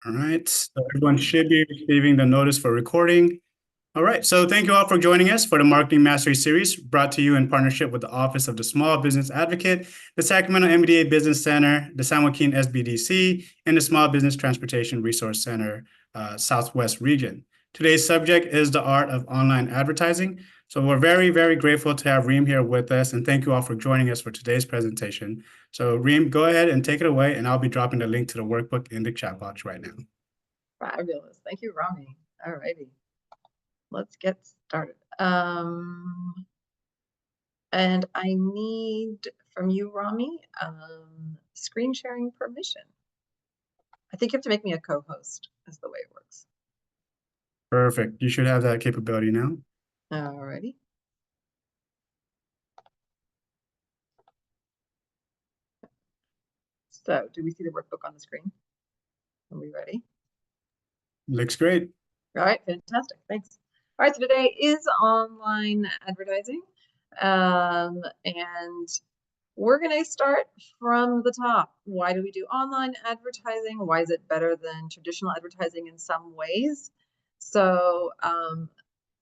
All right, so everyone should be receiving the notice for recording. All right, so thank you all for joining us for the Marketing Mastery Series, brought to you in partnership with the Office of the Small Business Advocate, the Sacramento MBDA Business Center, the San Joaquin SBDC, and the Small Business Transportation Resource Center, Southwest Region. Today's subject is the art of online advertising. So we're very, very grateful to have Reem here with us, and thank you all for joining us for today's presentation. So Reem, go ahead and take it away, and I'll be dropping the link to the workbook in the chat box right now. Fabulous. Thank you, Rami. All righty. Let's get started. And I need from you, Rami, screen sharing permission. I think you have to make me a co-host is the way it works. Perfect. You should have that capability now. All righty. So do we see the workbook on the screen? Are we ready? Looks great. All right, fantastic. Thanks. All right, so today is online advertising. And we're going to start from the top. Why do we do online advertising? Why is it better than traditional advertising in some ways? So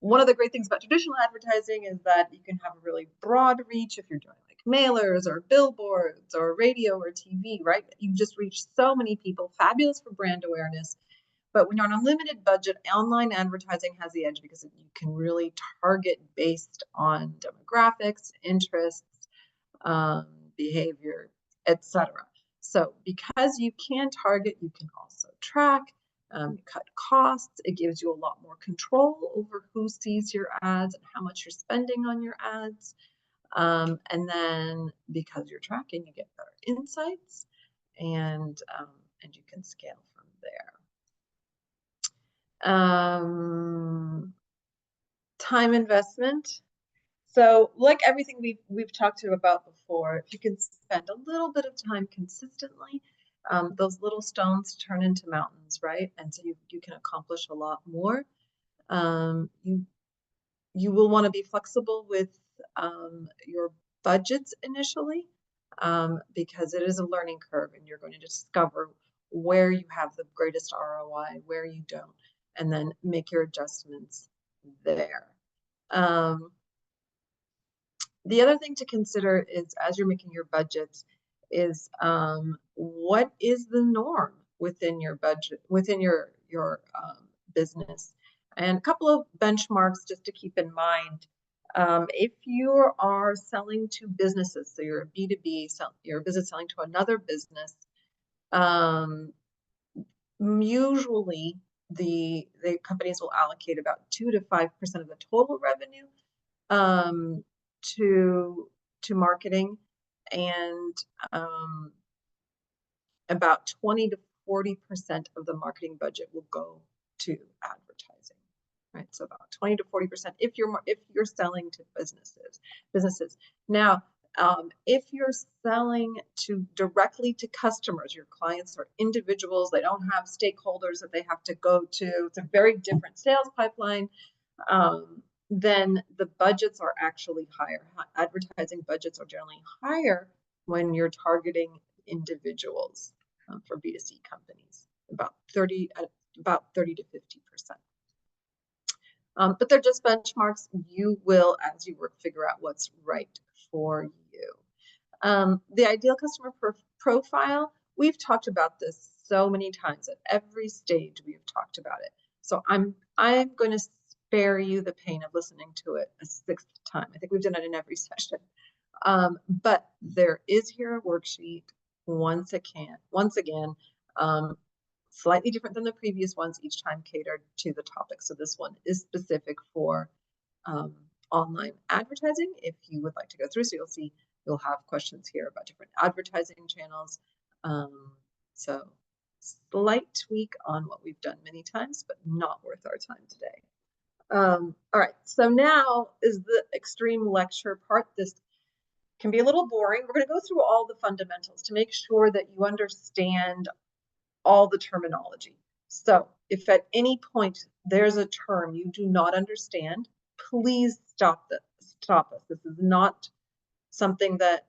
one of the great things about traditional advertising is that you can have a really broad reach if you're doing like mailers or billboards or radio or TV, right? You just reach so many people, fabulous for brand awareness. But when you're on a limited budget, online advertising has the edge because you can really target based on demographics, interests, behavior, etc. So because you can target, you can also track, cut costs. It gives you a lot more control over who sees your ads and how much you're spending on your ads. And then because you're tracking, you get better insights, and you can scale from there. Time investment. So like everything we've talked about before, if you can spend a little bit of time consistently, those little stones turn into mountains, right? And so you can accomplish a lot more. You will want to be flexible with your budgets initially, because it is a learning curve and you're going to discover where you have the greatest ROI, where you don't, and then make your adjustments there. The other thing to consider is, as you're making your budgets, is what is the norm within your budget, within your business, and a couple of benchmarks just to keep in mind. If you are selling to businesses, so you're a B2B, you're a business selling to another business, usually the companies will allocate about 2 to 5% of the total revenue to marketing, and about 20 to 40% of the marketing budget will go to advertising, right? So about 20 to 40% if you're selling to businesses. Now, if you're selling directly to customers, your clients are individuals, they don't have stakeholders that they have to go to, it's a very different sales pipeline, then the budgets are actually higher. Advertising budgets are generally higher when you're targeting individuals for B2C companies, about 30 to 50%. But they're just benchmarks. You will, as you work, figure out what's right for you. The ideal customer profile, we've talked about this so many times. At every stage we've talked about it. So I'm going to spare you the pain of listening to it a sixth time. I think we've done it in every session. But there is here a worksheet once again, slightly different than the previous ones, each time catered to the topic. So this one is specific for online advertising. If you would like to go through, so you'll have questions here about different advertising channels. So slight tweak on what we've done many times, but not worth our time today. All right, so now is the extreme lecture part. This can be a little boring. We're going to go through all the fundamentals to make sure that you understand all the terminology. So if at any point there's a term you do not understand, please stop us. This is not something that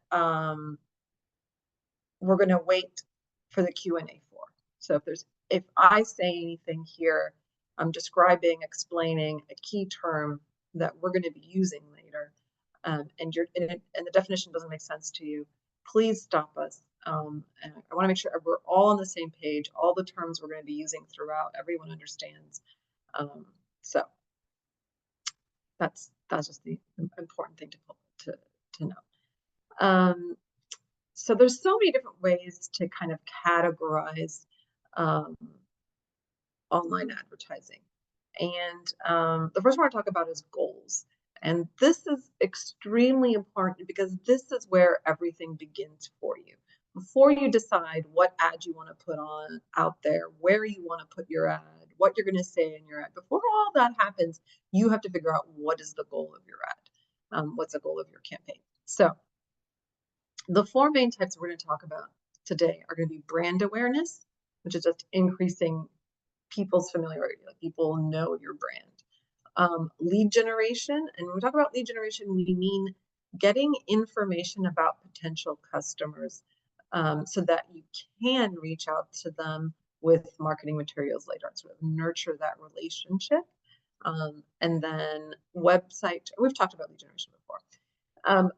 we're going to wait for the Q&A for. So if there's if I say anything here, I'm describing, explaining a key term that we're going to be using later, and the definition doesn't make sense to you, please stop us. And I want to make sure we're all on the same page. All the terms we're going to be using throughout, everyone understands. So that's just the important thing to know. So there's so many different ways to kind of categorize online advertising. And the first one I talk about is goals. And this is extremely important because this is where everything begins for you. Before you decide what ad you want to put on out there, where you want to put your ad, what you're going to say in your ad, before all that happens, you have to figure out what is the goal of your ad, what's the goal of your campaign. So the four main types we're going to talk about today are going to be brand awareness, which is just increasing people's familiarity, like people know your brand. Lead generation, and when we talk about lead generation, we mean getting information about potential customers so that you can reach out to them with marketing materials later on, sort of nurture that relationship. And then website, we've talked about lead generation before.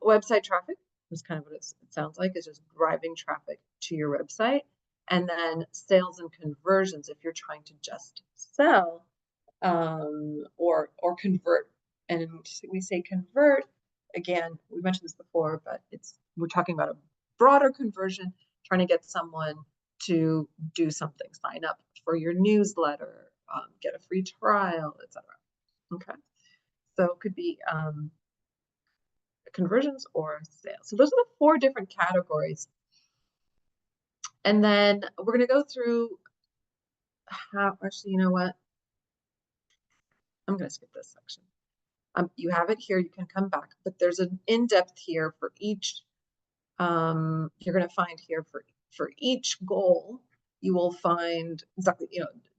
Website traffic is kind of what it sounds like, is just driving traffic to your website. And then sales and conversions, if you're trying to just sell or convert. And we say convert, again, we mentioned this before, but we're talking about a broader conversion, trying to get someone to do something, sign up for your newsletter, get a free trial, etc. Okay, so it could be conversions or sales. So those are the four different categories. And then we're going to go through how, actually, you know what? I'm going to skip this section. You have it here, you can come back, but there's an in-depth here for each, you're going to find here for each goal, you will find exactly,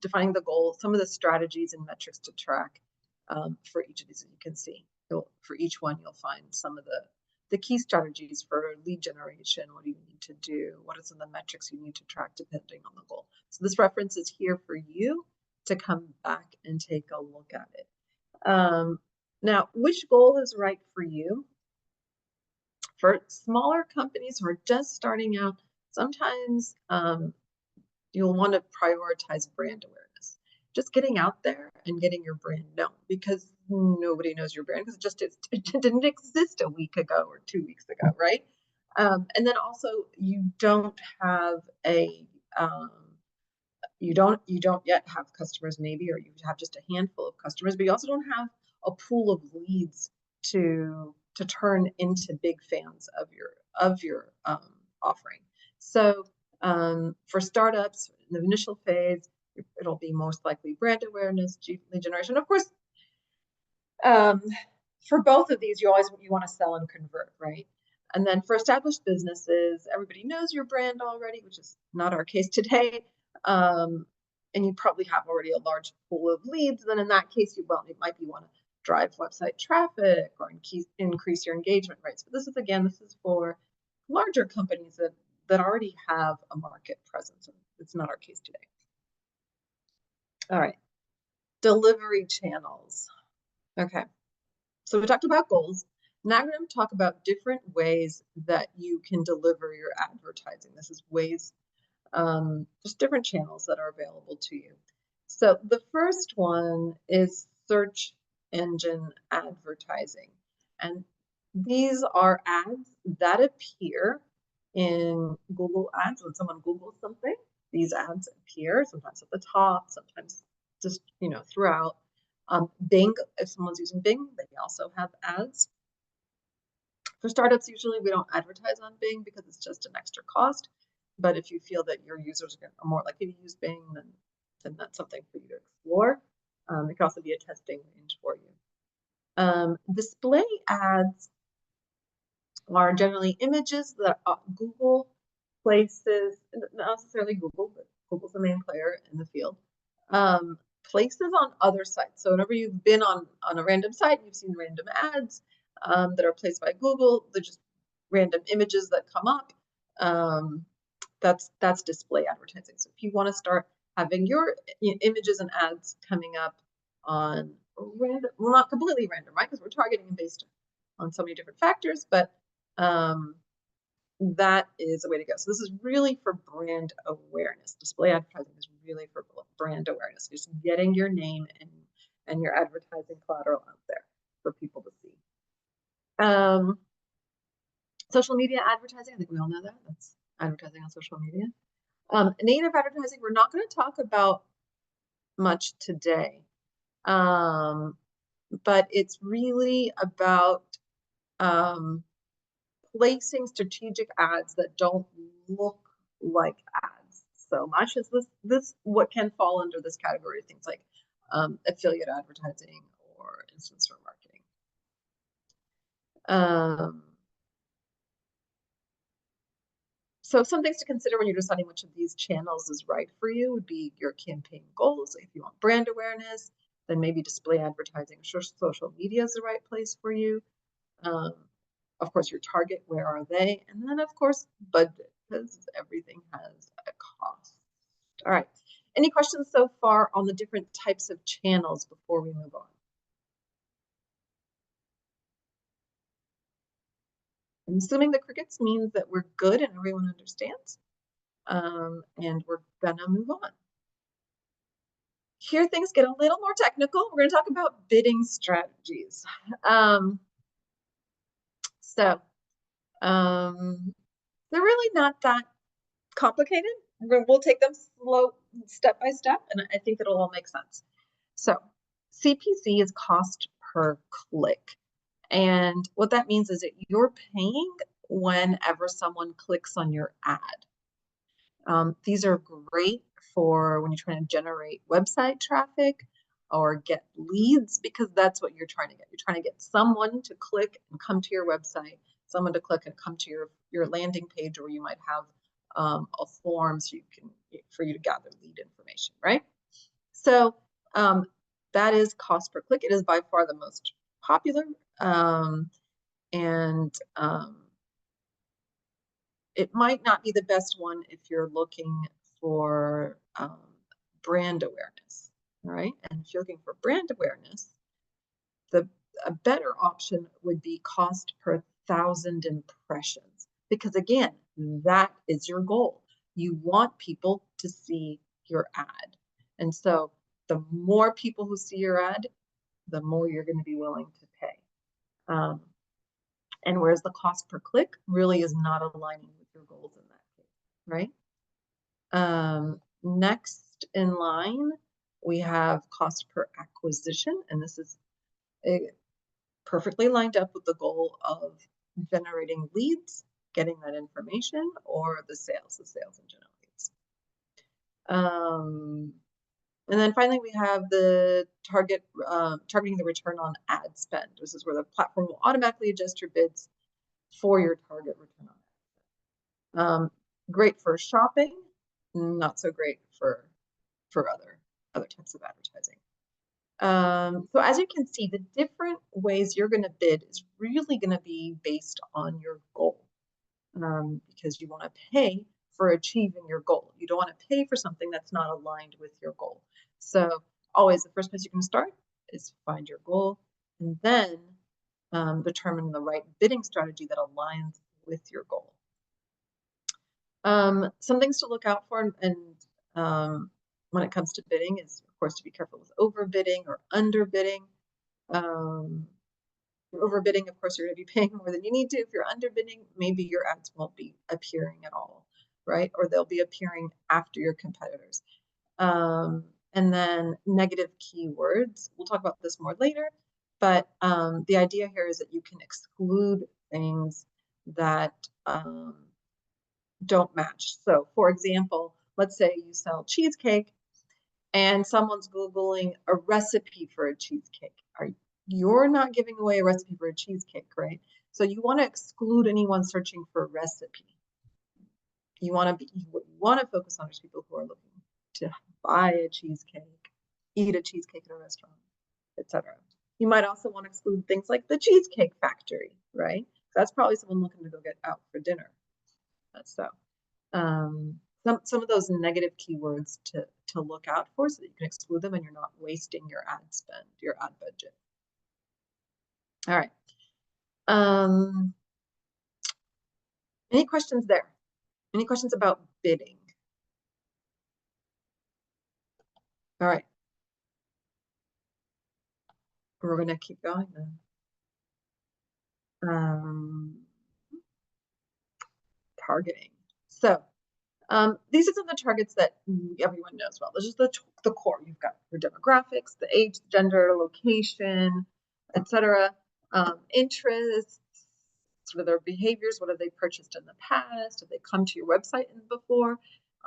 defining the goal, some of the strategies and metrics to track for each of these, as you can see. For each one, you'll find some of the key strategies for lead generation. What do you need to do? What are some of the metrics you need to track depending on the goal? So this reference is here for you to come back and take a look at it. Now, which goal is right for you? For smaller companies who are just starting out, sometimes you'll want to prioritize brand awareness. Just getting out there and getting your brand known, because nobody knows your brand because it didn't exist a week ago or 2 weeks ago, right? And then also you don't have you don't yet have customers, maybe, or you have just a handful of customers, but you also don't have a pool of leads to turn into big fans of your offering. So for startups in the initial phase, it'll be most likely brand awareness, lead generation. Of course, for both of these, you want to sell and convert, right? And then for established businesses, everybody knows your brand already, which is not our case today. And you probably have already a large pool of leads. Then in that case, you might be want to drive website traffic or increase your engagement rates. But this is for larger companies that already have a market presence. It's not our case today. All right, delivery channels. Okay, so we talked about goals. Now I'm going to talk about different ways that you can deliver your advertising. This is ways, just different channels that are available to you. So the first one is search engine advertising. And these are ads that appear in Google Ads. When someone Googles something, these ads appear, sometimes at the top, sometimes just, throughout. Bing, if someone's using Bing, they also have ads. For startups, usually we don't advertise on Bing because it's just an extra cost. But if you feel that your users are more likely to use Bing, then that's something for you to explore. It can also be a testing range for you. Display ads are generally images that Google places, not necessarily Google, but Google's the main player in the field, places on other sites. So whenever you've been on a random site, you've seen random ads that are placed by Google. They're just random images that come up. That's display advertising. So if you want to start having your images and ads coming up on random, well, not completely random, right? Because we're targeting based on so many different factors, but that is a way to go. So this is really for brand awareness. Display advertising is really for brand awareness, just getting your name and your advertising collateral out there for people to see. Social media advertising, I think we all know that. That's advertising on social media. Native advertising, we're not going to talk about much today, but it's really about placing strategic ads that don't look like ads so much. Is this what can fall under this category? Things like affiliate advertising or influencer marketing. So some things to consider when you're deciding which of these channels is right for you would be your campaign goals. If you want brand awareness, then maybe display advertising, social media is the right place for you. Of course, your target, where are they? And then, of course, budget, because everything has a cost. All right. Any questions so far on the different types of channels before we move on? I'm assuming the crickets means that we're good and everyone understands. And we're gonna move on. Here things get a little more technical. We're gonna talk about bidding strategies. They're really not that complicated. We'll take them slow, step by step, and I think it'll all make sense. So CPC is cost per click. And what that means is that you're paying whenever someone clicks on your ad. These are great for when you're trying to generate website traffic or get leads, because that's what you're trying to get. You're trying to get someone to click and come to your website, someone to click and come to your landing page, or you might have a form so for you to gather lead information, right? So that is cost per click. It is by far the most popular, it might not be the best one if you're looking for brand awareness, right? And if you're looking for brand awareness, a better option would be cost per 1,000 impressions, because again, that is your goal. You want people to see your ad. And so the more people who see your ad, the more you're going to be willing to pay. And whereas the cost per click really is not aligning with your goals in that case, right? Next in line, we have cost per acquisition, and this is perfectly lined up with the goal of generating leads, getting that information, or the sales and general leads. And then finally, we have the targeting the return on ad spend. This is where the platform will automatically adjust your bids for your target return on ad spend. Great for shopping, not so great for other types of advertising. So as you can see, the different ways you're going to bid is really going to be based on your goal, because you want to pay for achieving your goal. You don't want to pay for something that's not aligned with your goal. So always the first place you can start is find your goal, and then determine the right bidding strategy that aligns with your goal. Some things to look out for and when it comes to bidding is, of course, to be careful with overbidding or underbidding. Overbidding, of course, you're going to be paying more than you need to. If you're underbidding, maybe your ads won't be appearing at all, right? Or they'll be appearing after your competitors. And then negative keywords. We'll talk about this more later, but the idea here is that you can exclude things that don't match. So, for example, let's say you sell cheesecake and someone's Googling a recipe for a cheesecake. You're not giving away a recipe for a cheesecake, right? So you want to exclude anyone searching for a recipe. You want to focus on those people who are looking to buy a cheesecake, eat a cheesecake at a restaurant, etc. You might also want to exclude things like the Cheesecake Factory, right? That's probably someone looking to go get out for dinner. So some of those negative keywords to look out for so that you can exclude them and you're not wasting your ad spend, your ad budget. All right. Any questions there? Any questions about bidding? All right. We're going to keep going then. Targeting. So these are some of the targets that everyone knows well. This is the core. You've got your demographics, the age, gender, location, etc. Interests, what are their behaviors, what have they purchased in the past, have they come to your website before?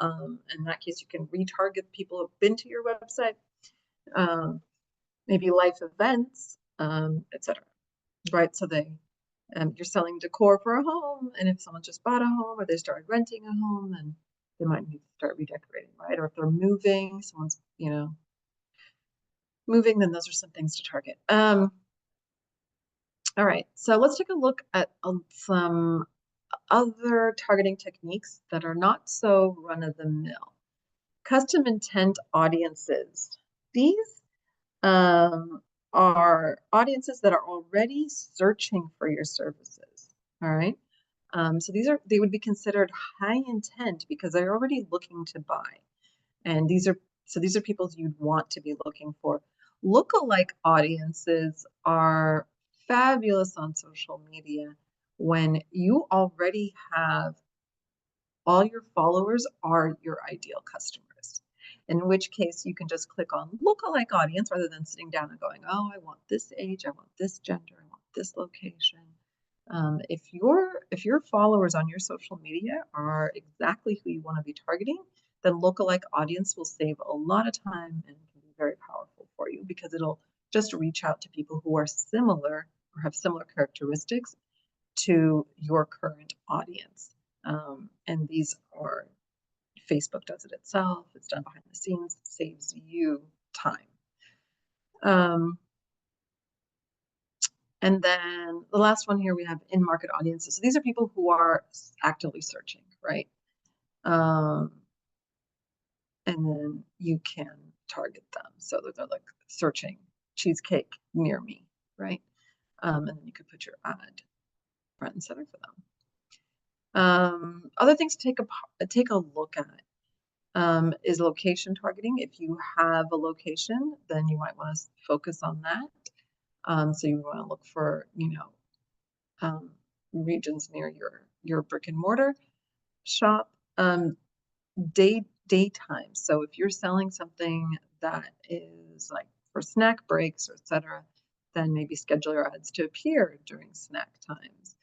In that case, you can retarget people who have been to your website. Maybe life events, etc. Right? So you're selling decor for a home, and if someone just bought a home or they started renting a home, then they might need to start redecorating, right? Or if they're moving, someone's, moving, then those are some things to target. All right, so let's take a look at some other targeting techniques that are not so run-of-the-mill. Custom intent audiences. These are audiences that are already searching for your services. All right. So they would be considered high intent because they're already looking to buy. And these are people you'd want to be looking for. Lookalike audiences are fabulous on social media when you already have all your followers are your ideal customers. In which case you can just click on lookalike audience rather than sitting down and going, oh, I want this age, I want this gender, I want this location. If your followers on your social media are exactly who you want to be targeting, then lookalike audience will save a lot of time and can be very powerful for you because it'll just reach out to people who are similar or have similar characteristics to your current audience. And these are, Facebook does it itself. It's done behind the scenes. It saves you time. And then the last one here, we have in-market audiences. So these are people who are actively searching, right? And then you can target them. So they're like searching cheesecake near me, right? And then you could put your ad front and center for them. Other things to take a look at is location targeting. If you have a location, then you might want to focus on that. So you want to look for, regions near your brick and mortar shop. Daytime. So if you're selling something that is like for snack breaks or etc., then maybe schedule your ads to appear during snack times.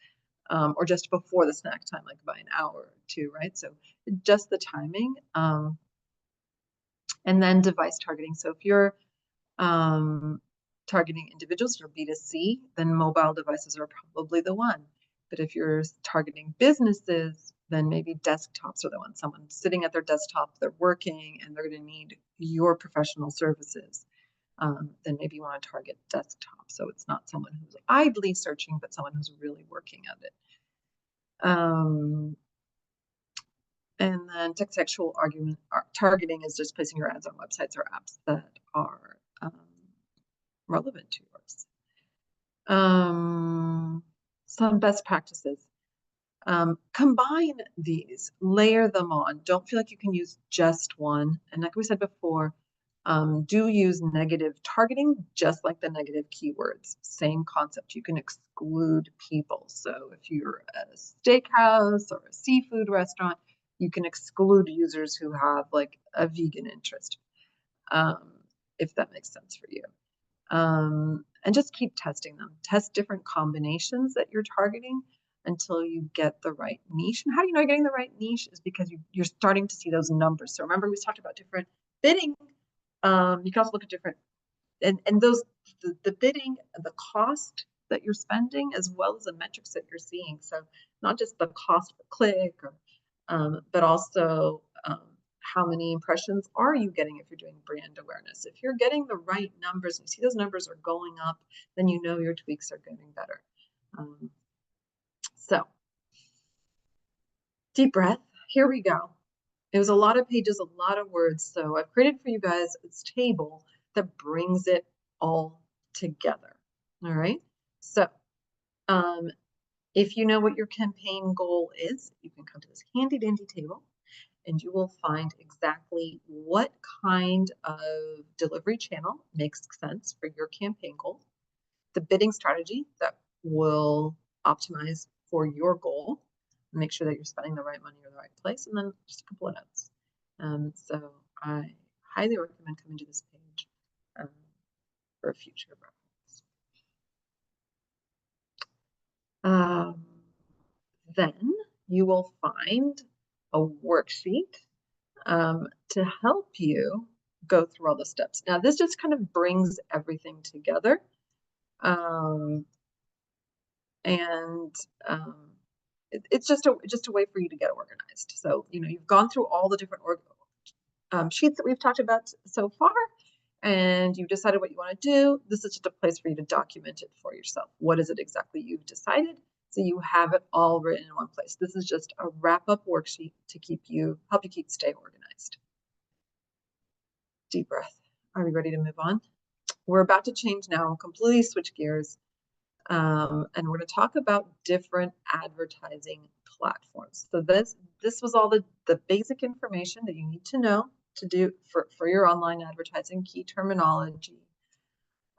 Or just before the snack time, like by an hour or two, right? So just the timing. And then device targeting. So if you're targeting individuals or B2C, then mobile devices are probably the one. But if you're targeting businesses, then maybe desktops are the one. Someone's sitting at their desktop, they're working, and they're going to need your professional services. Then maybe you want to target desktop. So it's not someone who's idly searching, but someone who's really working at it. And then contextual targeting is just placing your ads on websites or apps that are relevant to yours. Some best practices. Combine these, layer them on. Don't feel like you can use just one. And like we said before, do use negative targeting, just like the negative keywords. Same concept. You can exclude people. So if you're a steakhouse or a seafood restaurant, you can exclude users who have like a vegan interest, if that makes sense for you. And just keep testing them. Test different combinations that you're targeting until you get the right niche. And how do you know you're getting the right niche is because you're starting to see those numbers. So remember we talked about different bidding. You can also look at different, and those, the bidding, the cost that you're spending, as well as the metrics that you're seeing. So not just the cost per click, but also how many impressions are you getting if you're doing brand awareness. If you're getting the right numbers and you see those numbers are going up, then you know your tweaks are getting better. So deep breath, here we go. It was a lot of pages, a lot of words. So I've created for you guys this table that brings it all together. All right. So if you know what your campaign goal is, you can come to this handy dandy table and you will find exactly what kind of delivery channel makes sense for your campaign goal, the bidding strategy that will optimize for your goal, make sure that you're spending the right money in the right place, and then just a couple of notes. So I highly recommend coming to this page for future reference. Then you will find a worksheet to help you go through all the steps. Now, this just kind of brings everything together. It's just a way for you to get organized. So, you've gone through all the different sheets that we've talked about so far, and you've decided what you want to do. This is just a place for you to document it for yourself. What is it exactly you've decided? So you have it all written in one place. This is just a wrap-up worksheet to help you stay organized. Deep breath. Are we ready to move on? We're about to change now, completely switch gears. And we're going to talk about different advertising platforms. So this was all the basic information that you need to know to do for your online advertising, key terminology.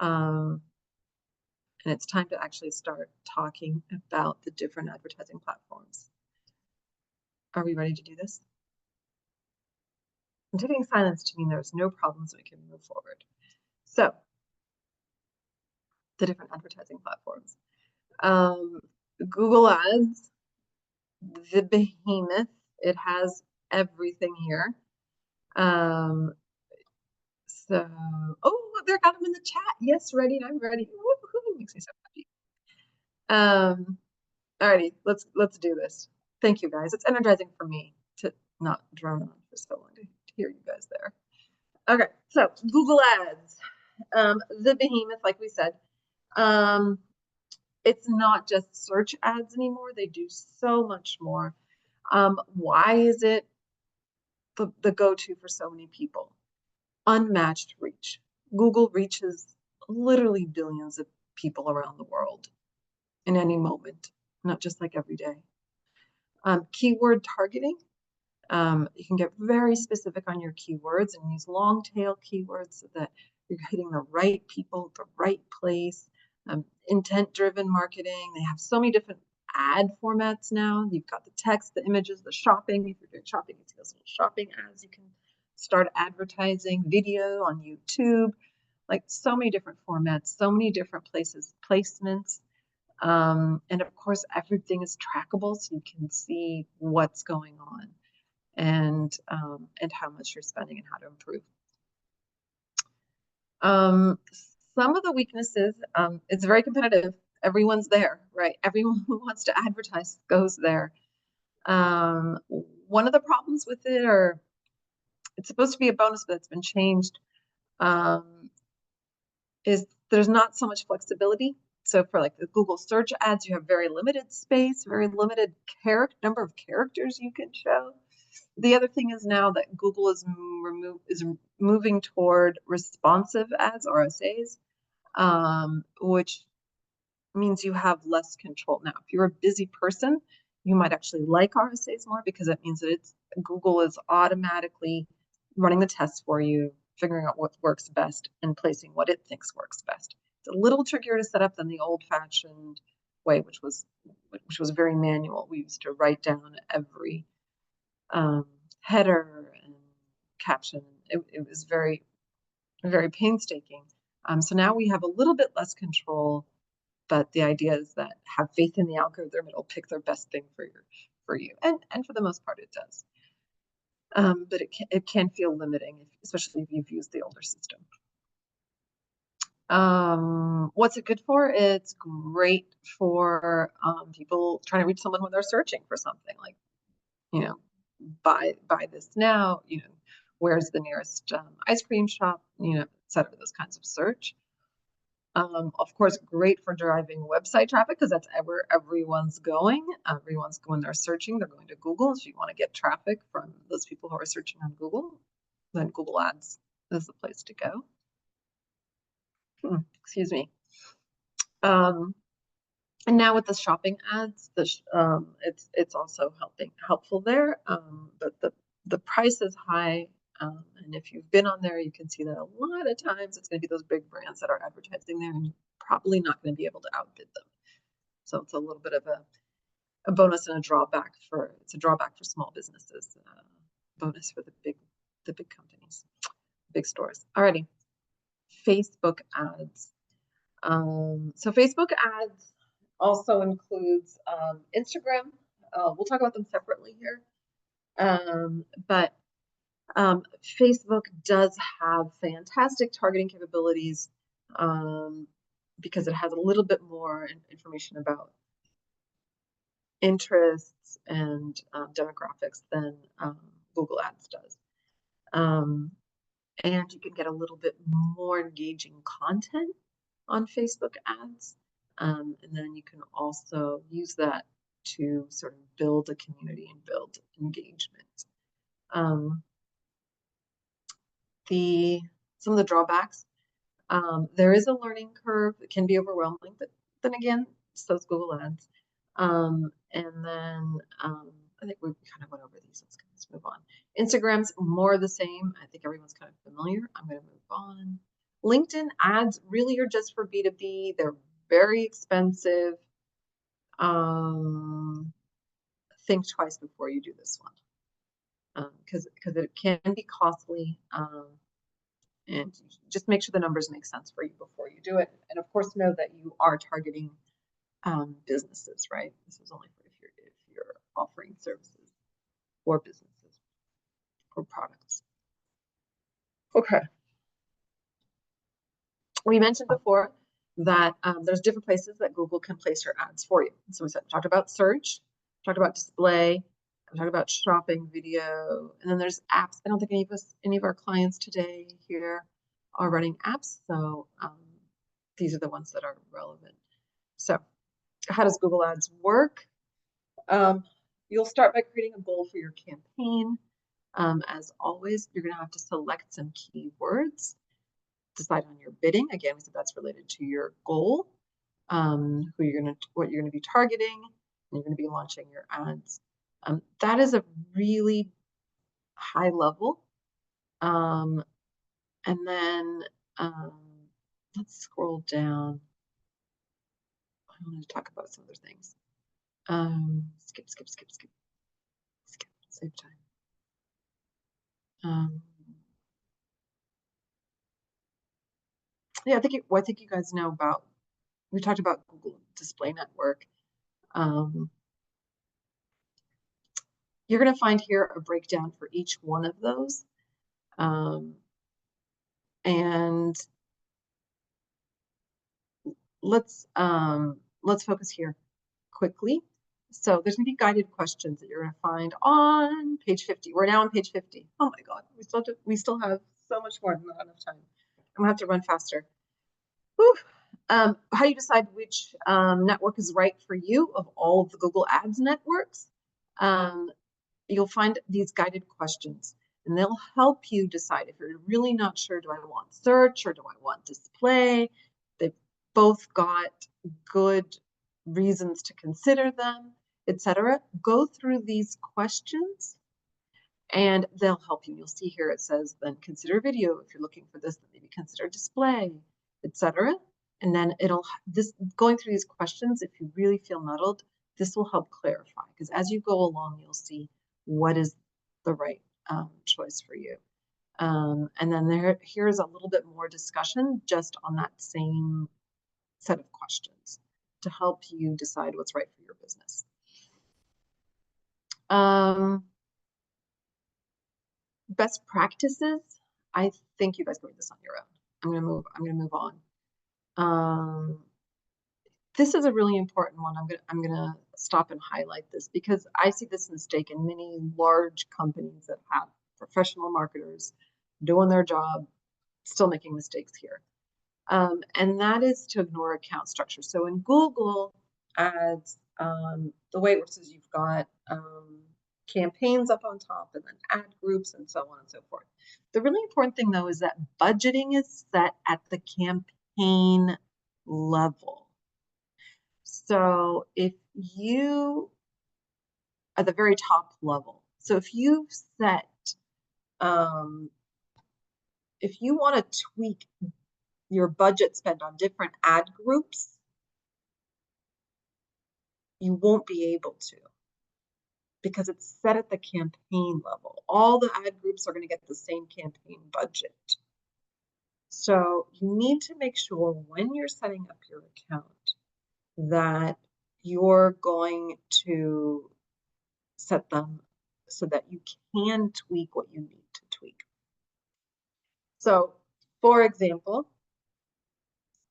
And it's time to actually start talking about the different advertising platforms. Are we ready to do this? I'm taking silence to mean there's no problem, so we can move forward. So the different advertising platforms. Google Ads, the behemoth. It has everything here. So, there, got them in the chat. Yes, ready. I'm ready. Woo-hoo, makes me so happy. Alrighty, let's do this. Thank you, guys. It's energizing for me to not drone on for so long to hear you guys there. Okay, so Google Ads, the behemoth, like we said. It's not just search ads anymore. They do so much more. Why is it the go-to for so many people? Unmatched reach. Google reaches literally billions of people around the world in any moment, not just like every day. Keyword targeting. You can get very specific on your keywords and use long tail keywords so that you're hitting the right people, the right place. Intent-driven marketing. They have so many different ad formats now. You've got the text, the images, the shopping. If you're doing shopping, you see those little shopping ads. You can start advertising, video on YouTube, like so many different formats, so many different places, placements. And of course, everything is trackable, so you can see what's going on and how much you're spending and how to improve. Some of the weaknesses, it's very competitive. Everyone's there, right? Everyone who wants to advertise goes there. One of the problems with it, or it's supposed to be a bonus, but it's been changed, is there's not so much flexibility. So for like the Google search ads, you have very limited space, very limited number of characters you can show. The other thing is now that Google is moving toward responsive ads, RSAs, which means you have less control. Now, if you're a busy person, you might actually like RSAs more because it means that Google is automatically running the tests for you, figuring out what works best and placing what it thinks works best. It's a little trickier to set up than the old-fashioned way, which was very manual. We used to write down every header and caption. It was very, very painstaking. So now we have a little bit less control, but the idea is that have faith in the algorithm. It'll pick their best thing for you. And for the most part, it does. But it can feel limiting, especially if you've used the older system. What's it good for? It's great for people trying to reach someone when they're searching for something, like, buy this now, where's the nearest ice cream shop, et cetera, those kinds of search. Of course, great for driving website traffic because that's where everyone's going. Everyone's when they're searching, they're going to Google. So you want to get traffic from those people who are searching on Google, then Google Ads is the place to go. Excuse me. And now with the shopping ads, it's also helpful there. But the price is high. And if you've been on there, you can see that a lot of times it's going to be those big brands that are advertising there, and you're probably not going to be able to outbid them. So it's a little bit of a bonus and a drawback for small businesses. Bonus for the big companies, big stores. Alrighty, Facebook ads. So Facebook ads also includes Instagram. We'll talk about them separately here. But Facebook does have fantastic targeting capabilities because it has a little bit more information about interests and demographics than Google Ads does. And you can get a little bit more engaging content on Facebook ads. And then you can also use that to sort of build a community and build engagement. Some of the drawbacks, there is a learning curve. It can be overwhelming, but then again, so is Google Ads. And then I think we kind of went over these. Let's move on. Instagram's more of the same. I think everyone's kind of familiar. I'm going to move on. LinkedIn ads really are just for B2B. They're very expensive. Think twice before you do this one, because it can be costly. And just make sure the numbers make sense for you before you do it. And of course, know that you are targeting businesses, right? This is only for if you're offering services or businesses or products. Okay. We mentioned before that there's different places that Google can place your ads for you. So we talked about search, talked about display, we talked about shopping, video, and then there's apps. I don't think any of our clients today here are running apps, so these are the ones that are relevant. So how does Google Ads work? You'll start by creating a goal for your campaign. As always, you're going to have to select some keywords, decide on your bidding. Again, we said that's related to your goal, what you're going to be targeting, and you're going to be launching your ads. That is a really high level. And then let's scroll down. I want to talk about some other things. Skip, save time. Yeah, I think you guys know about, we talked about Google Display Network. You're going to find here a breakdown for each one of those. And let's focus here quickly. So there's going to be guided questions that you're going to find on page 50. We're now on page 50. Oh my God, we still have so much more than enough time. I'm gonna have to run faster. Whew. How do you decide which network is right for you of all of the Google Ads networks? You'll find these guided questions, and they'll help you decide if you're really not sure, do I want search or do I want display? They've both got good reasons to consider them, etc. Go through these questions and they'll help you. You'll see here it says then consider video if you're looking for this, then maybe consider display, etc. And then going through these questions, if you really feel muddled, this will help clarify, because as you go along, you'll see what is the right choice for you. And then here's a little bit more discussion just on that same set of questions to help you decide what's right for your business. Best practices. I think you guys can read this on your own. I'm gonna move on. This is a really important one. I'm gonna stop and highlight this because I see this mistake in many large companies that have professional marketers doing their job, still making mistakes here. And that is to ignore account structure. So in Google Ads, the way it works is you've got campaigns up on top and then ad groups and so on and so forth. The really important thing though is that budgeting is set at the campaign level. So if you, at the very top level, so if you set, if you want to tweak your budget spend on different ad groups, you won't be able to, because it's set at the campaign level. All the ad groups are going to get the same campaign budget. So you need to make sure when you're setting up your account that you're going to set them so that you can tweak what you need to tweak. So for example,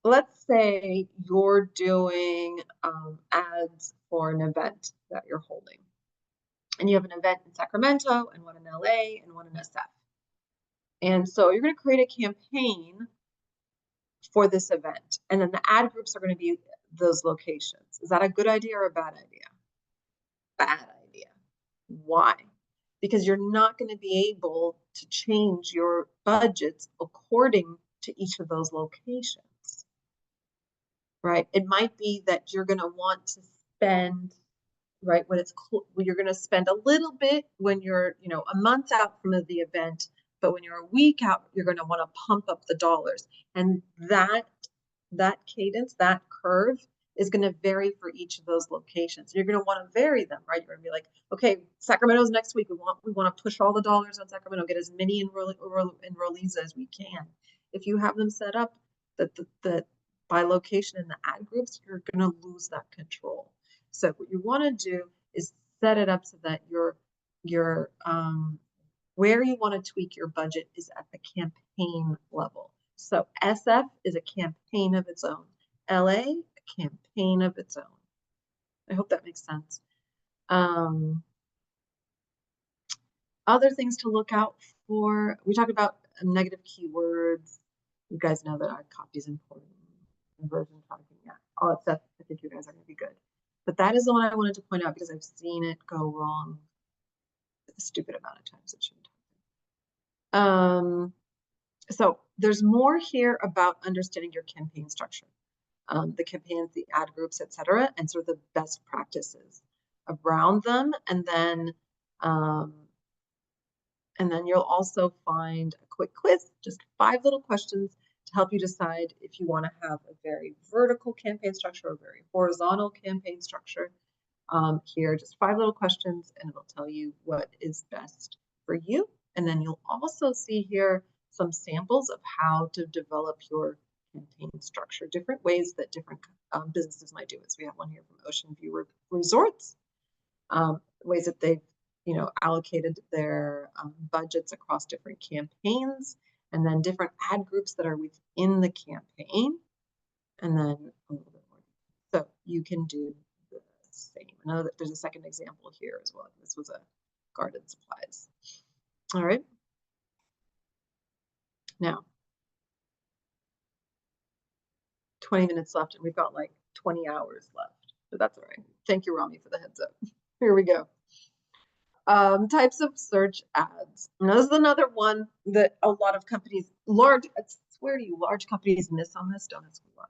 let's say you're doing ads for an event that you're holding. And you have an event in Sacramento and one in LA and one in SF. And so you're going to create a campaign for this event. And then the ad groups are going to be those locations. Is that a good idea or a bad idea? Bad idea. Why? Because you're not going to be able to change your budgets according to each of those locations, right? It might be that you're going to want to spend, right, when you're going to spend a little bit when you're, a month out from the event, but when you're a week out, you're going to want to pump up the dollars. And that cadence, that curve is going to vary for each of those locations. You're going to want to vary them, right? You're going to be like, okay, Sacramento's next week. We want to push all the dollars on Sacramento, get as many enrollees as we can. If you have them set up that by location in the ad groups, you're going to lose that control. So what you want to do is set it up so that your where you want to tweak your budget is at the campaign level. So SF is a campaign of its own. LA, a campaign of its own. I hope that makes sense. Other things to look out for. We talked about negative keywords. You guys know that our copy is important. Conversion targeting, yeah. All that stuff, I think you guys are going to be good. But that is the one I wanted to point out because I've seen it go wrong a stupid amount of times. It shouldn't happen. So there's more here about understanding your campaign structure, the campaigns, the ad groups, etc., and sort of the best practices around them. And then you'll also find a quick quiz, just 5 little questions to help you decide if you want to have a very vertical campaign structure or a very horizontal campaign structure. Here, just 5 little questions, and it'll tell you what is best for you. And then you'll also see here some samples of how to develop your campaign structure, different ways that different businesses might do it. So we have one here from Ocean View Resorts, ways that they've allocated their budgets across different campaigns, and then different ad groups that are within the campaign, and then a little bit more. So you can do the same. I know that there's a second example here as well. This was a garden supplies. All right. Now, 20 minutes left, and we've got like 20 hours left, but that's all right. Thank you, Rami, for the heads up. Here we go. Types of search ads. Now, this is another one that a lot of companies, I swear to you, large companies miss on this. Don't ask me why.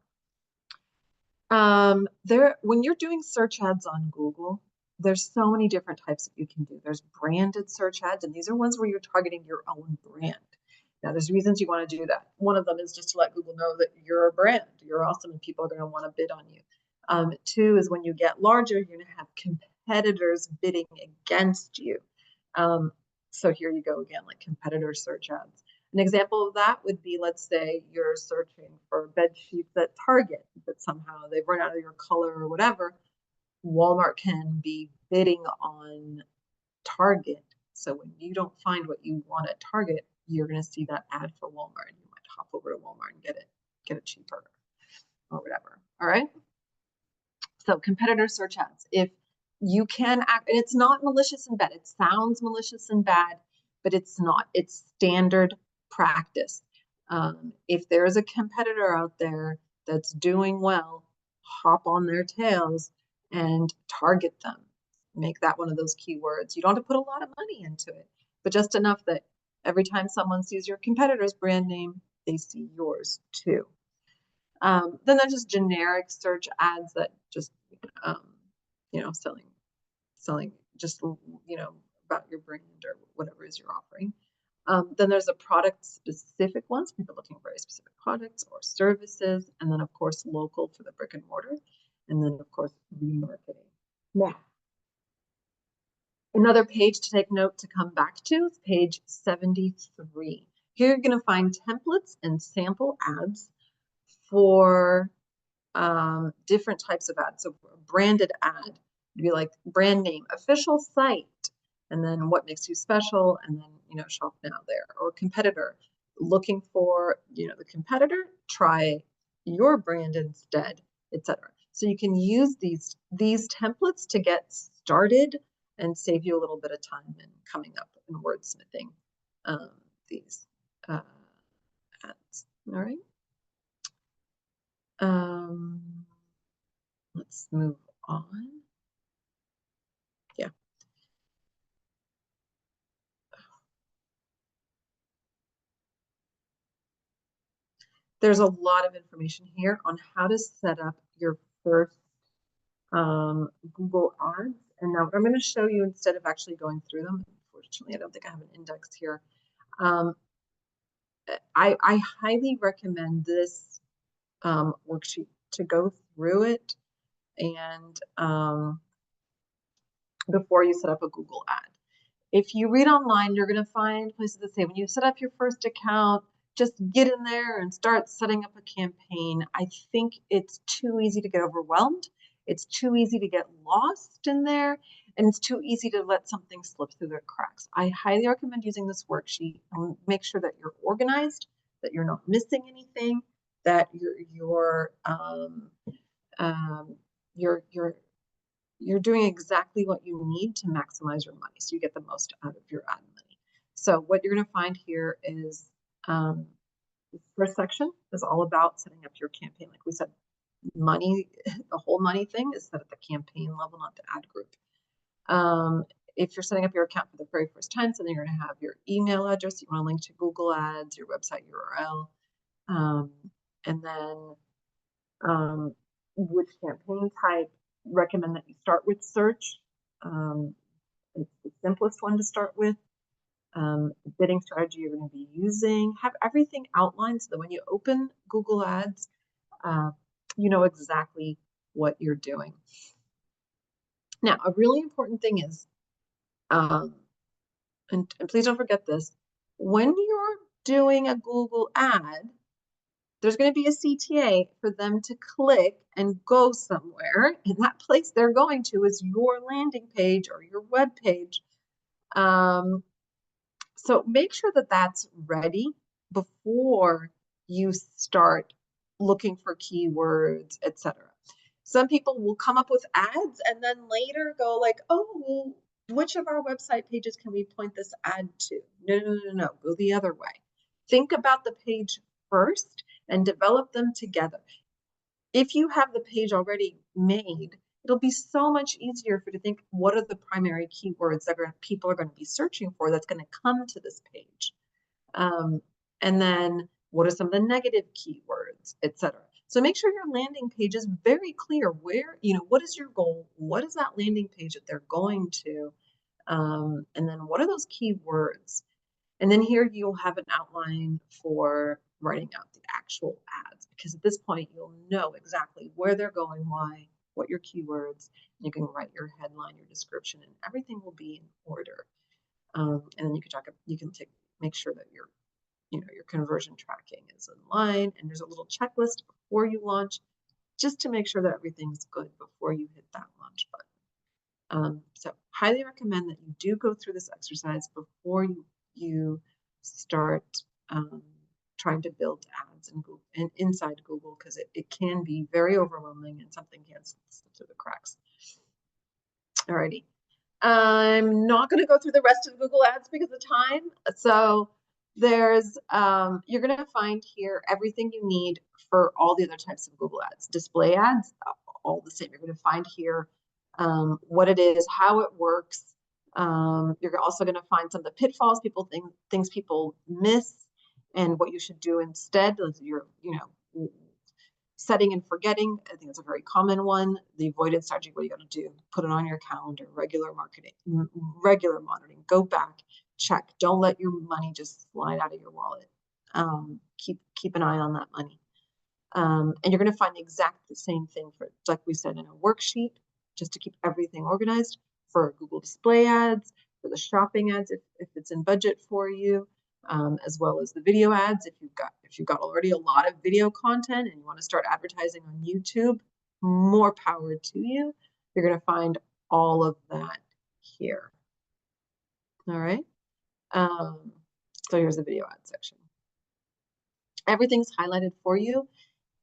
When you're doing search ads on Google, there's so many different types that you can do. There's branded search ads, and these are ones where you're targeting your own brand. Now, there's reasons you want to do that. One of them is just to let Google know that you're a brand, you're awesome, and people are going to want to bid on you. 2 is when you get larger, you're going to have competitors bidding against you. So here you go again, like competitor search ads. An example of that would be, let's say you're searching for bed sheets at Target, but somehow they've run out of your color or whatever. Walmart can be bidding on Target. So when you don't find what you want at Target, you're going to see that ad for Walmart, and you might hop over to Walmart and get it cheaper or whatever. All right. So competitor search ads. If you can act, and it's not malicious and bad. It sounds malicious and bad, but it's not. It's standard practice. If there is a competitor out there that's doing well, hop on their tails and target them. Make that one of those keywords. You don't have to put a lot of money into it, but just enough that every time someone sees your competitor's brand name, they see yours too. Then there's just generic search ads that just, you know, selling just, you know, about your brand or whatever it is you're offering. Then there's a product specific ones, people looking for very specific products or services. And then of course, local for the brick and mortar. And then of course, remarketing. Now, another page to take note to come back to is page 73. Here you're going to find templates and sample ads for different types of ads. So a branded ad would be like brand name, official site, and then what makes you special, and then, you know, shop now there. Or competitor, looking for, you know, the competitor, try your brand instead, etc. So you can use these templates to get started and save you a little bit of time in coming up and wordsmithing these ads. All right. Let's move on. Yeah. There's a lot of information here on how to set up your first Google Ads. And now what I'm going to show you, instead of actually going through them, unfortunately, I don't think I have an index here. I highly recommend this worksheet to go through it and before you set up a Google ad. If you read online, you're going to find places that say when you set up your first account, just get in there and start setting up a campaign. I think it's too easy to get overwhelmed. It's too easy to get lost in there, and it's too easy to let something slip through the cracks. I highly recommend using this worksheet and make sure that you're organized, that you're not missing anything, that you're doing exactly what you need to maximize your money, so you get the most out of your ad money. So what you're going to find here is the first section is all about setting up your campaign. Like we said, money, the whole money thing is set at the campaign level, not the ad group. If you're setting up your account for the very first time, so then you're going to have your email address, you want to link to Google Ads, your website URL, and then which campaign type. Recommend that you start with search. It's the simplest one to start with. Bidding strategy you're going to be using. Have everything outlined so that when you open Google Ads, you know exactly what you're doing. Now, a really important thing is, and please don't forget this, when you're doing a Google ad, there's going to be a CTA for them to click and go somewhere. And that place they're going to is your landing page or your web page. So make sure that that's ready before you start looking for keywords, etc. Some people will come up with ads and then later go like, oh, which of our website pages can we point this ad to? No. Go the other way. Think about the page first and develop them together. If you have the page already made, it'll be so much easier for you to think, what are the primary keywords that people are going to be searching for that's going to come to this page? And then what are some of the negative keywords, etc. So make sure your landing page is very clear where, you know, what is your goal? What is that landing page that they're going to? And then what are those keywords? And then here you'll have an outline for writing out the actual ads, because at this point you'll know exactly where they're going, why, what your keywords. You can write your headline, your description, and everything will be in order. And then you can make sure that your conversion tracking is in line, and there's a little checklist before you launch, just to make sure that everything's good before you hit that launch button. So highly recommend that you do go through this exercise before you start trying to build ads in Google and inside Google, because it can be very overwhelming and something can slip through the cracks. Alrighty. I'm not going to go through the rest of Google Ads because of time. So There's, you're going to find here everything you need for all the other types of Google ads. Display ads, all the same. You're going to find here what it is, how it works. You're also going to find some of the pitfalls things people miss, and what you should do instead. You're, setting and forgetting. I think it's a very common one. The avoidance strategy, what you got to do, put it on your calendar, regular monitoring, go back, check. Don't let your money just slide out of your wallet. Keep an eye on that money. And you're going to find the exact same thing for, like we said, in a worksheet, just to keep everything organized for Google display ads, for the shopping ads, if it's in budget for you, as well as the video ads. If you've got already a lot of video content and you want to start advertising on YouTube, more power to you. You're going to find all of that here. All right. So here's the video ad section. Everything's highlighted for you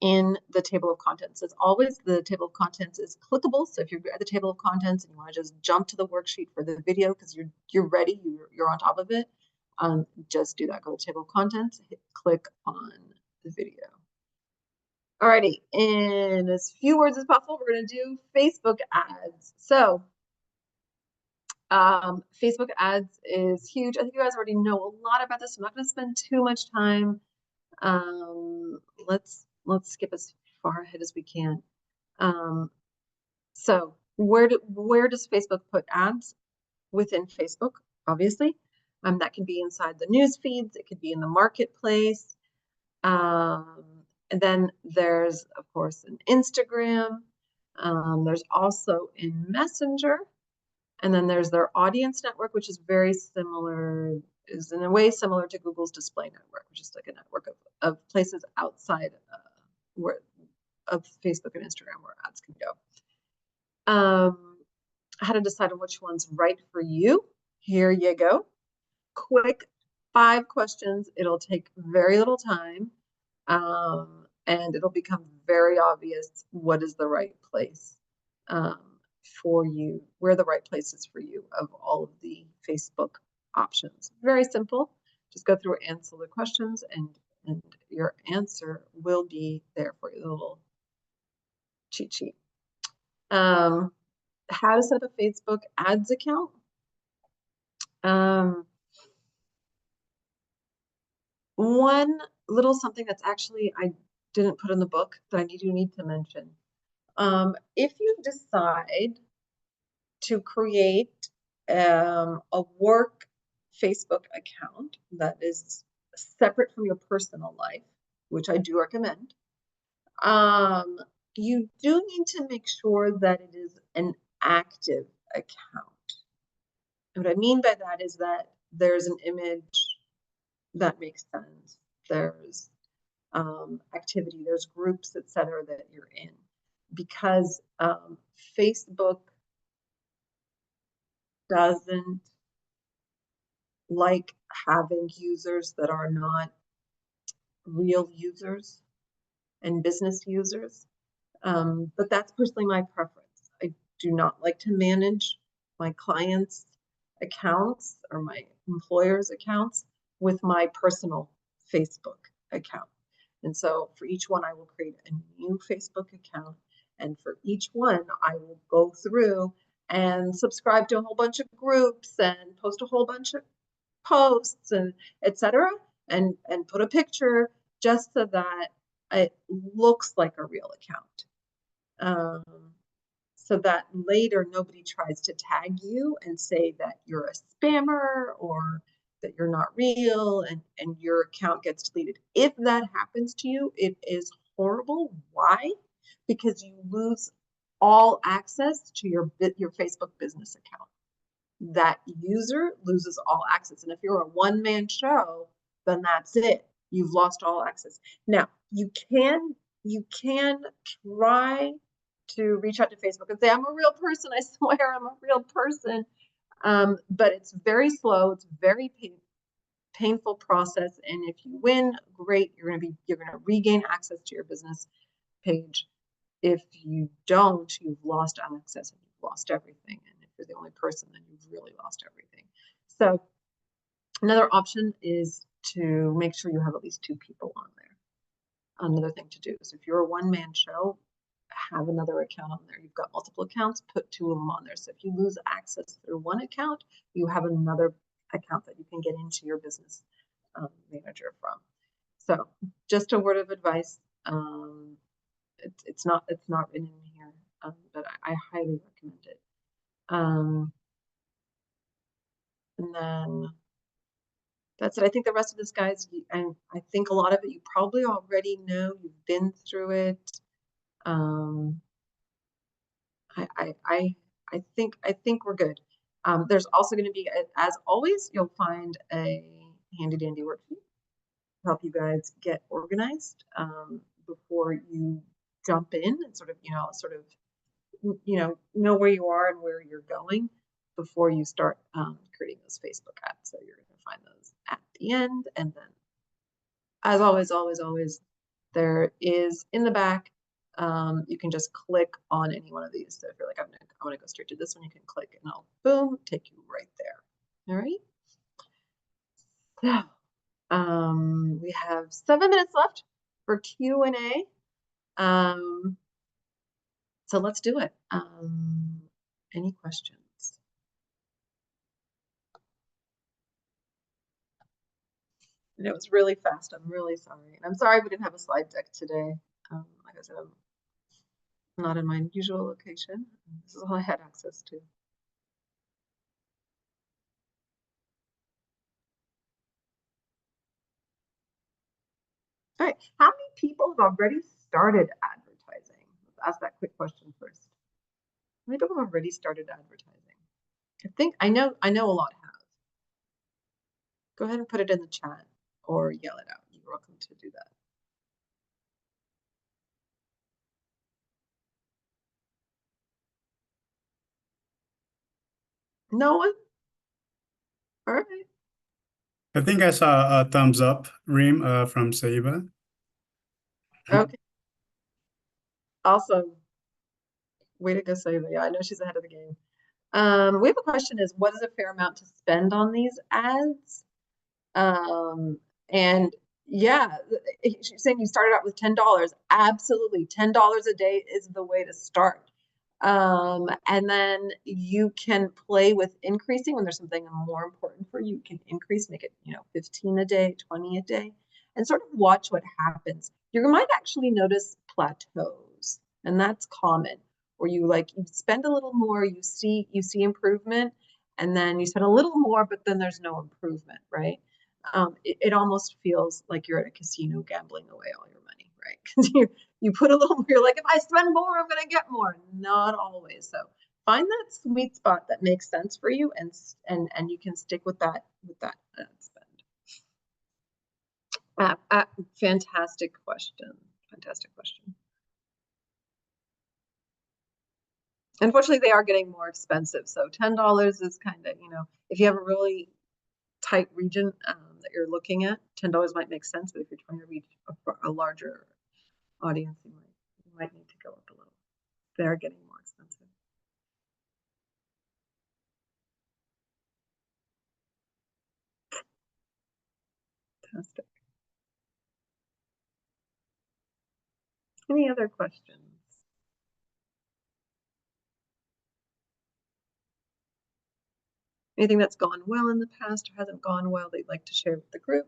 in the table of contents. As always, the table of contents is clickable. So if you're at the table of contents and you want to just jump to the worksheet for the video because you're ready, you're on top of it, just do that. Go to table of contents, click on the video. Alrighty, in as few words as possible, we're going to do Facebook ads. So Facebook ads is huge. I think you guys already know a lot about this. I'm not going to spend too much time. Let's skip as far ahead as we can. So where does Facebook put ads? Within Facebook, obviously. That can be inside the news feeds. It could be in the marketplace. And then there's, of course, an Instagram. There's also in Messenger. And then there's their audience network, which is very similar, is in a way similar to Google's display network, which is like a network of places outside of Facebook and Instagram where ads can go. How to decide on which one's right for you. Here you go. Quick 5 questions. It'll take very little time. And it'll become very obvious what is the right place for you, where the right place is for you of all of the Facebook options. Very simple. Just go through, answer the questions, and your answer will be there for you, the little cheat sheet. How to set up a Facebook ads account. One little something that's actually I didn't put in the book that I need to mention. If you decide to create a work Facebook account that is separate from your personal life, which I do recommend, you do need to make sure that it is an active account. And what I mean by that is that there's an image that makes sense. There's activity, there's groups, etc. that you're in, because Facebook doesn't like having users that are not real users and business users. But that's personally my preference. I do not like to manage my clients' accounts or my employers' accounts with my personal Facebook account. And so for each one, I will create a new Facebook account. And for each one, I will go through and subscribe to a whole bunch of groups and post a whole bunch of posts and etc. and put a picture just so that it looks like a real account. So that later nobody tries to tag you and say that you're a spammer or that you're not real and your account gets deleted. If that happens to you, it is horrible. Why? Because you lose all access to your Facebook business account. That user loses all access. And if you're a one-man show, then that's it. You've lost all access. Now, you can try to reach out to Facebook and say, I'm a real person. I swear I'm a real person. But it's very slow. It's very painful process. And if you win, great. You're going to regain access to your business page. If you don't, you've lost access and you've lost everything. And if you're the only person, then you've really lost everything. So another option is to make sure you have at least 2 people on there. Another thing to do is if you're a one-man show, have another account on there. You've got multiple accounts, put 2 of them on there. So if you lose access through one account, you have another account that you can get into your business manager from. So just a word of advice. It's not written in here, but I highly recommend it. And then that's it. I think the rest of this, guys, and I think a lot of it you probably already know. You've been through it. I think we're good. There's also going to be, as always, you'll find a handy dandy worksheet to help you guys get organized before you jump in and sort of know where you are and where you're going before you start creating those Facebook ads. So you're going to find those at the end. And then, as always, there is in the back. You can just click on any one of these. So if you're like, I want to go straight to this one, you can click and I'll boom, take you right there. All right. So we have 7 minutes left for Q&A. So let's do it. Any questions? And it was really fast. I'm really sorry. And I'm sorry we didn't have a slide deck today. Like I said, I'm not in my usual location. This is all I had access to. All right, how many people have already started advertising? Let's ask that quick question first. How many people have already started advertising? I think I know a lot have. Go ahead and put it in the chat or yell it out. You're welcome to do that. No one? All right. I think I saw a thumbs up, Reem, from Saiba. Okay. Awesome. Way to go, Saiba. Yeah, I know she's ahead of the game. We have a question is, what is a fair amount to spend on these ads? And yeah, she's saying you started out with $10. Absolutely. $10 a day is the way to start. And then you can play with increasing when there's something more important for you. You can increase, make it, 15 a day, 20 a day, and sort of watch what happens. You might actually notice plateaus, and that's common, where you spend a little more, you see improvement, and then you spend a little more, but then there's no improvement, right? It almost feels like you're at a casino gambling away all your money, right? Because you put a little more, you're like, if I spend more, I'm going to get more. Not always. So find that sweet spot that makes sense for you, and you can stick with that spend. Fantastic question. Fantastic question. Unfortunately, they are getting more expensive. So $10 is kind of, if you have a really tight region that you're looking at, $10 might make sense. But if you're trying to reach a larger audience, you might need to go up a little. They're getting more expensive. Fantastic. Any other questions? Anything that's gone well in the past or hasn't gone well they'd like to share with the group?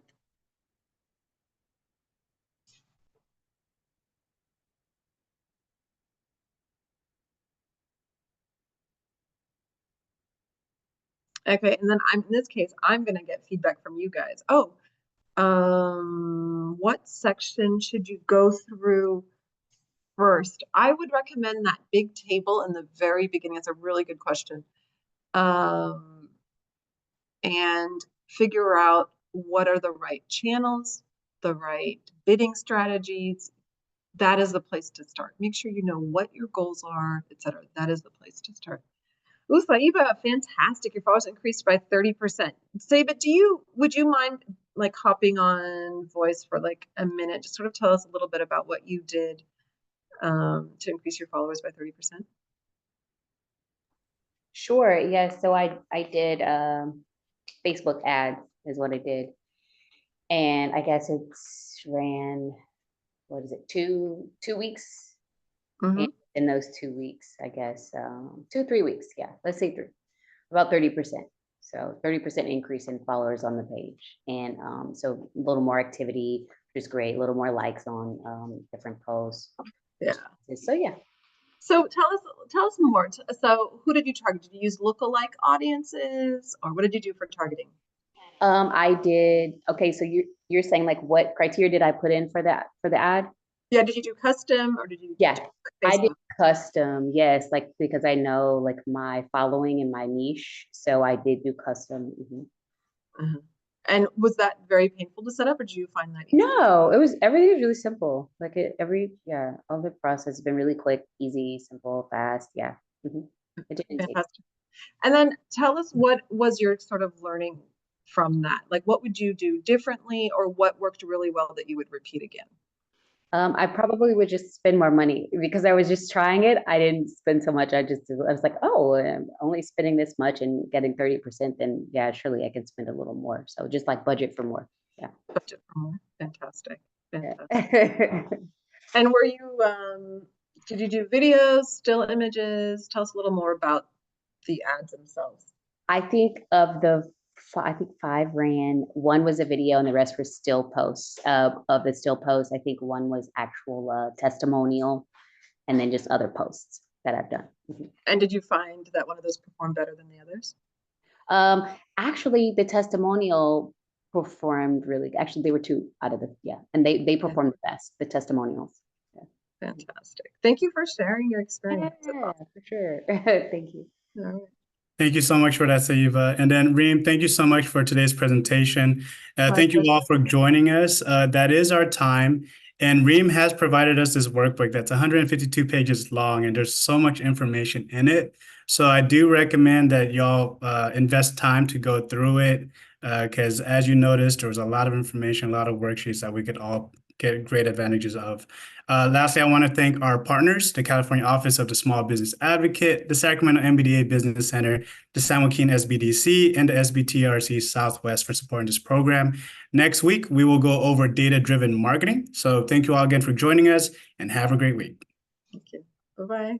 Okay, and then in this case, I'm going to get feedback from you guys. Oh, what section should you go through first? I would recommend that big table in the very beginning. That's a really good question. And figure out what are the right channels, the right bidding strategies. That is the place to start. Make sure you know what your goals are, etc. That is the place to start. Ooh, Saiba, fantastic. Your followers increased by 30%. Saiba, would you mind hopping on voice for a minute? Just sort of tell us a little bit about what you did to increase your followers by 30%. Sure. Yes. So I did Facebook ads is what I did. And I guess it's ran, what is it, two weeks? Mhm. And in those 2 weeks, I guess, 2, 3 weeks, yeah, let's say three, about 30%. So 30% increase in followers on the page. And so a little more activity, which is great, a little more likes on different posts. Yeah. So yeah. So tell us more. So who did you target? Did you use lookalike audiences, or what did you do for targeting? I did. Okay, so you're saying like what criteria did I put in for the ad? Yeah, did you do custom or did you Yeah, I did Facebook? custom. Yes, like because I know like my following and my niche, so I did do custom. Mhm. Uh-huh. And was that very painful to set up, or did you find that easy? No, it was everything was really simple. Like yeah, all the process has been really quick, easy, simple, fast. Yeah. Mhm. It didn't take. Fantastic. And then tell us, what was your sort of learning from that? Like, what would you do differently, or what worked really well that you would repeat again? I probably would just spend more money because I was just trying it. I didn't spend so much. I was like, oh, I'm only spending this much and getting 30%, then yeah, surely I can spend a little more. So just like budget for more. Yeah. Budget for more. Fantastic. Fantastic. Yeah. And were you, did you do videos, still images? Tell us a little more about the ads themselves. I think I think five ran. One was a video, and the rest were still posts. Of the still posts, I think one was actual testimonial, and then just other posts that I've done. Mhm. And did you find that one of those performed better than the others? Actually, the testimonial performed really. Actually, they were two out of the yeah, and they performed the best. The testimonials. Yeah. Fantastic. Thank you for sharing your experience. That's Yeah, awesome. for sure. Thank you. All right. Thank you so much for that, Saiva. And then Reem, thank you so much for today's presentation. My Thank you pleasure. all for joining us. That is our time. And Reem has provided us this workbook that's 152 pages long, and there's so much information in it. So I do recommend that y'all invest time to go through it, because as you noticed, there was a lot of information, a lot of worksheets that we could all get great advantages of. Lastly, I want to thank our partners, the California Office of the Small Business Advocate, the Sacramento MBDA Business Center, the San Joaquin SBDC, and the SBTRC Southwest for supporting this program. Next week, we will go over data-driven marketing. So thank you all again for joining us, and have a great week. Thank you. Bye-bye.